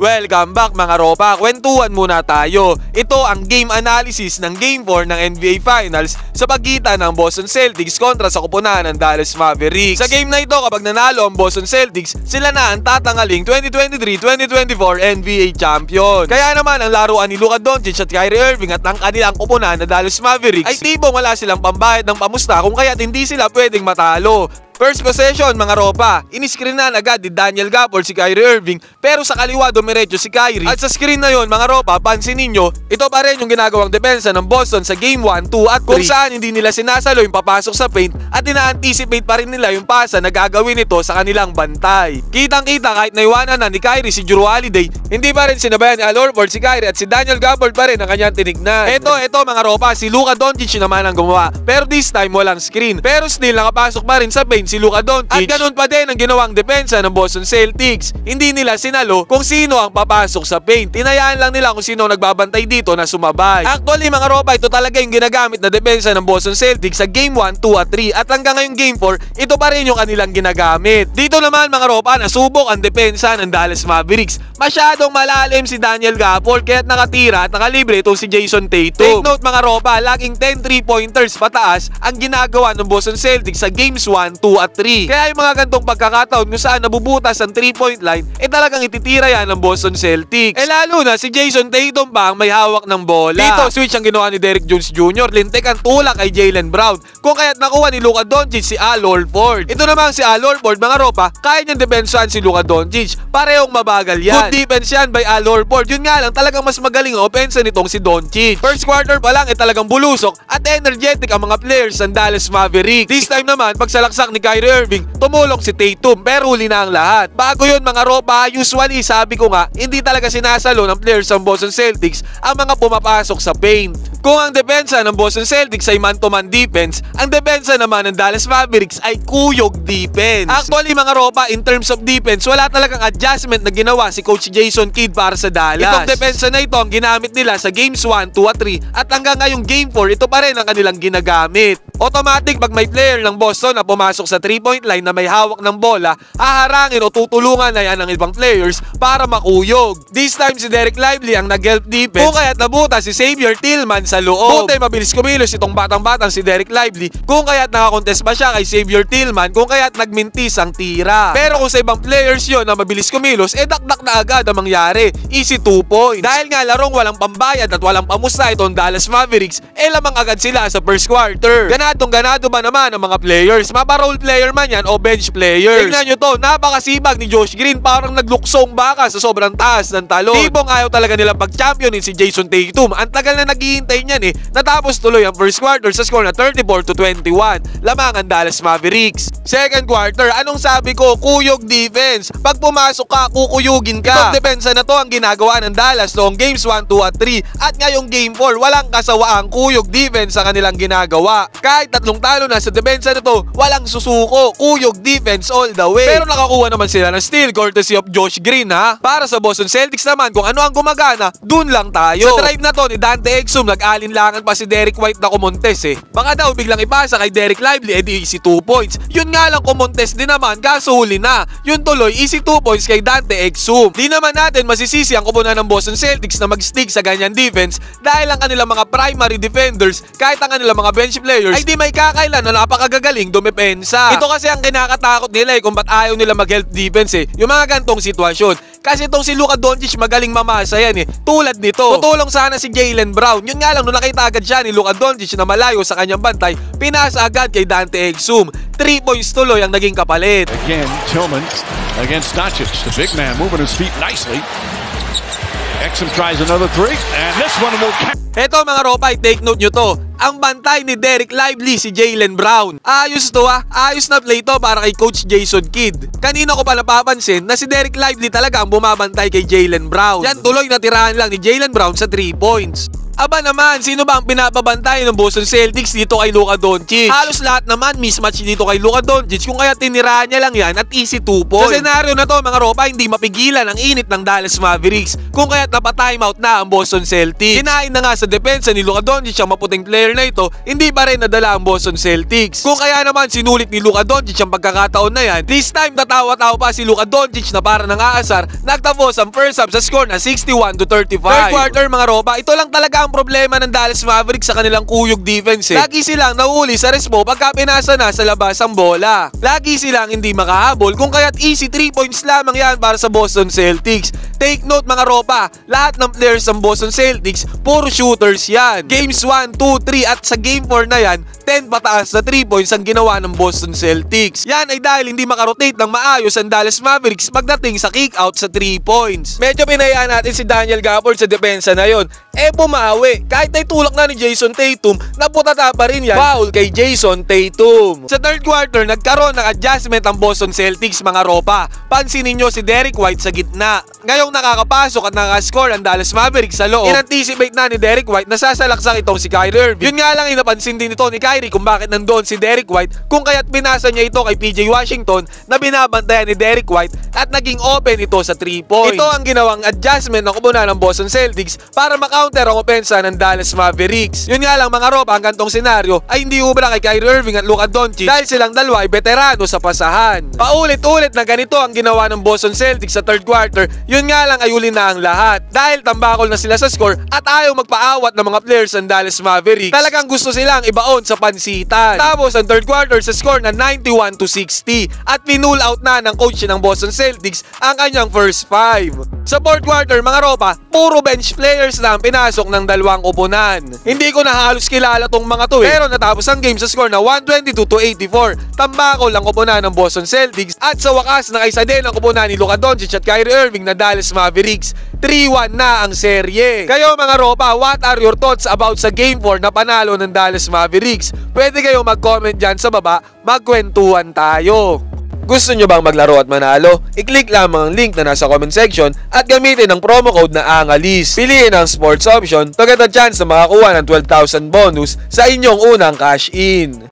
Welcome back mga ropa, kwentuhan muna tayo. Ito ang game analysis ng Game 4 ng NBA Finals sa pagitan ng Boston Celtics kontra sa kupunan ng Dallas Mavericks. Sa game na ito, kapag nanalo ang Boston Celtics, sila na ang tatangaling 2023-2024 NBA Champion. Kaya naman ang laruan ni Luka Doncic at Kyrie Irving at ang kanilang kupunan na Dallas Mavericks ay tipong wala silang pambayad ng pamusta kung kaya't hindi sila pwedeng matalo. First possession mga ropa, iniskrinan agad ni Daniel Gafford si Kyrie Irving pero sa kaliwa dumiretso si Kyrie at sa screen na yon mga ropa, pansin ninyo, ito pa rin yung ginagawang depensa ng Boston sa game 1, 2 at 3 kung saan hindi nila sinasalo yung papasok sa paint at ina-anticipate pa rin nila yung pasa na gagawin ito sa kanilang bantay. Kitang-kita kahit naiwanan na ni Kyrie si Jrue Holiday, hindi pa rin sinabayan ni Al Horford si Kyrie at si Daniel Gafford pa rin ang kanyang tinignan. Ito mga ropa, si Luka Doncic naman ang gumawa pero this time walang screen pero still nakapasok pa rin sa paint si Luka Doncic at ganun pa din ang ginawang depensa ng Boston Celtics. Hindi nila sinalo kung sino ang papasok sa paint. Tinayaan lang nila kung sino ang nagbabantay dito na sumabay. Actually mga ropa, ito talaga yung ginagamit na depensa ng Boston Celtics sa game 1, 2 at 3 at hanggang ngayong game 4, ito pa rin yung kanilang ginagamit. Dito naman mga ropa, nasubok ang depensa ng Dallas Mavericks. Masyadong malalim si Daniel Gafford kaya't nakatira at nakalibre itong si Jason Tatum. Take note mga ropa, laging 10 3-pointers pataas ang ginagawa ng Boston Celtics sa games 1, 2 at 3. Kaya yung mga gantong pagkakataon kung saan nabubutas ang 3-point line, talagang ititira yan ng Boston Celtics. Lalo na si Jason Tatum pa ang may hawak ng bola. Dito switch ang ginawa ni Derrick Jones Jr. Lintek ang tulak kay Jaylen Brown kung kaya't nakuha ni Luka Doncic si Al Horford. Ito naman si Al Horford mga ropa, kaya niyang depensahan si Luka Doncic. Parehong mabagal yan. Good defense yan by Al Horford. Yun nga lang talagang mas magaling ang opensa nitong si Doncic. First quarter pa lang talagang bulusok at energetic ang mga players ng Dallas Mavericks. This time naman pagsalaksak ni Kyrie Irving, tumulong si Tatum pero huli na ang lahat. Bago yun mga ropa, usually sabi ko nga, hindi talaga sinasalo ng players ng Boston Celtics ang mga pumapasok sa paint. Kung ang depensa ng Boston Celtics ay man-to-man defense, ang depensa naman ng Dallas Mavericks ay kuyog defense. Actually mga ropa, in terms of defense, wala talagang adjustment na ginawa si Coach Jason Kidd para sa Dallas. Itong depensa na ito ang ginamit nila sa games 1, 2 at 3 at hanggang ngayong game 4, ito pa rin ang kanilang ginagamit. Automatic pag may player ng Boston na pumasok sa 3-point line na may hawak ng bola, haharangin o tutulungan na yan ng ibang players para makuyog. This time si Dereck Lively ang nag-help defense kung kaya't nabuta si Xavier Tillman sa loob. Buti mabilis kumilos itong batang-batang si Dereck Lively kung kaya't nakakontest pa siya kay Xavier Tillman kung kaya't nagmintis ang tira. Pero kung sa ibang players yon na mabilis kumilos, dakdak na agad ang mangyari. Easy 2 points. Dahil nga larong walang pambayad at walang pamusta itong Dallas Mavericks, lamang agad sila sa first quarter. Ganado ba naman ang mga players? Mapa-role player man yan o bench players. Tingnan nyo to, napakasibag ni Josh Green, parang nagluksong baka sa sobrang taas ng talon. Tipong ayaw talaga nilang pag-championin si Jason Tatum. Ang tagal na naghihintay niyan natapos tuloy ang first quarter sa score na 34-21. Lamang ang Dallas Mavericks. Second quarter, anong sabi ko? Kuyog defense. Pag pumasok ka, kukuyugin ka. Itong depensa na to ang ginagawa ng Dallas noong games 1, 2 at 3. At ngayong game 4, walang kasawaang kuyog defense sa kanilang ginagawa. Kahit tatlong talo na sa depensa na to, walang susuko. Kuyog defense all the way. Pero nakakuha naman sila ng steal courtesy of Josh Green ha. Para sa Boston Celtics naman, kung ano ang gumagana, dun lang tayo. Sa drive na to ni Dante Exum, nag-alinlangan pa si Derrick White na kumontes Baka daw biglang ipasa kay Dereck Lively, easy 2 points. Yun nga lang kumontes din naman, kaso huli na. Yun tuloy, easy 2 points kay Dante Exum. Di naman natin masisisi ang kupunan ng Boston Celtics na mag-stick sa ganyan defense dahil ang kanilang mga primary defenders, kahit ang kanilang mga bench players, ay di may kakailan na napakagagaling dumepensa. Ito kasi ang kinakatakot nila kung ba't ayaw nila mag-help defense yung mga gantong sitwasyon. Kasi itong si Luka Doncic magaling mamasa yan Tulad nito, tutulong sana si Jaylen Brown. Yun nga lang, nung nakita agad siya ni Luka Doncic na malayo sa kanyang bantay, pinasa agad kay Dante Exum. 3 points tuloy ang naging kapalit. Again, Tillman against Doncic. The big man moving his feet nicely. Exum tries another 3 and this one will count. Eto mga ropa, take note nyo to. Ang bantay ni Dereck Lively si Jaylen Brown. Ayos to ayos na play to para kay Coach Jason Kidd. Kanina ko pa napapansin na si Dereck Lively talaga ang bumabantay kay Jaylen Brown. Yan tuloy na tirahan lang ni Jaylen Brown sa 3 points. Aba naman, sino ba ang pinapabantay ng Boston Celtics dito kay Luka Doncic? Halos lahat naman mismatch dito kay Luka Doncic, kung kaya tinirahan niya lang yan at easy 2 points. Sa senaryo na to mga ropa, hindi mapigilan ang init ng Dallas Mavericks, kung kaya napatimeout na ang Boston Celtics. Kinain na nga sa depensa ni Luka Doncic ang maputing player na ito, hindi pa rin nadala ang Boston Celtics. Kung kaya naman sinulit ni Luka Doncic ang pagkakataon na yan, this time tatawa-tawa pa si Luka Doncic na para ng aasar, nagtapos ang first half sa score na 61-35. Third quarter mga ropa, ito lang talaga ang problema ng Dallas Mavericks sa kanilang kuyog defense eh. Lagi silang nauuli sa respo pagka pinasa na sa labas ang bola. Lagi silang hindi makahabol, kung kaya't easy 3 points lamang yan para sa Boston Celtics. Take note mga ropa, lahat ng players ng Boston Celtics, puro shooters yan. Games 1, 2, 3 at sa game 4 na yan, 10 pataas na 3 points ang ginawa ng Boston Celtics. Yan ay dahil hindi makarotate ng maayos ang Dallas Mavericks pagdating sa kick out sa 3 points. Medyo pinayaan natin si Daniel Gafford sa depensa na yon. Bumawi. Kahit ay tulak na ni Jason Tatum, naputata pa rin yan. Foul kay Jason Tatum. Sa third quarter, nagkaroon ng adjustment ang Boston Celtics mga ropa. Pansinin nyo si Derrick White sa gitna. Ngayong nakakapasok at nakascore ang Dallas Mavericks sa loob, in-anticipate na ni Derrick White na sasalaksak itong si Kyrie Irving. Yun nga lang inapansin din ito ni Kyrie kung bakit nandoon si Derrick White, kung kaya't pinasa niya ito kay PJ Washington na binabantayan ni Derrick White at naging open ito sa 3 points. Ito ang ginawang adjustment ng kupunan ng Boston Celtics para makounter ang opensa ng Dallas Mavericks. Yun nga lang mga ropa, ang gantong senaryo ay hindi ubra kay Kyrie Irving at Luka Doncic dahil silang dalawa ay veterano sa pasahan. Paulit-ulit na ganito ang ginawa ng Boston Celtics sa third quarter, yun nga lang ay uli na ang lahat. Dahil tambakol na sila sa score at ayaw magpaawat ng mga players ng Dallas Mavericks. Talagang gusto silang ibaon sa pansitan. Tapos ang third quarter sa score na 91-60 at pinull out na ng coach ng Boston Celtics ang kanyang first 5. Sa fourth quarter mga ropa, puro bench players na ang pinasok ng dalawang koponan. Hindi ko na halos kilala tong mga to pero natapos ang game sa score na 122-84. Tambakol ang koponan ng Boston Celtics at sa wakas nakaisa din ang koponan ni Luka Doncic at Kyrie Irving na Dallas Mavericks. 3-1 na ang serye. Kayo mga ropa, what are your thoughts about sa game 4 na panalo ng Dallas Mavericks? Pwede kayo mag-comment dyan sa baba, magkwentuhan tayo. Gusto nyo bang maglaro at manalo? I-click lamang ang link na nasa comment section at gamitin ang promo code na ANGALIS. Piliin ang sports option to get a chance na makakuha ng 12,000 bonus sa inyong unang cash in.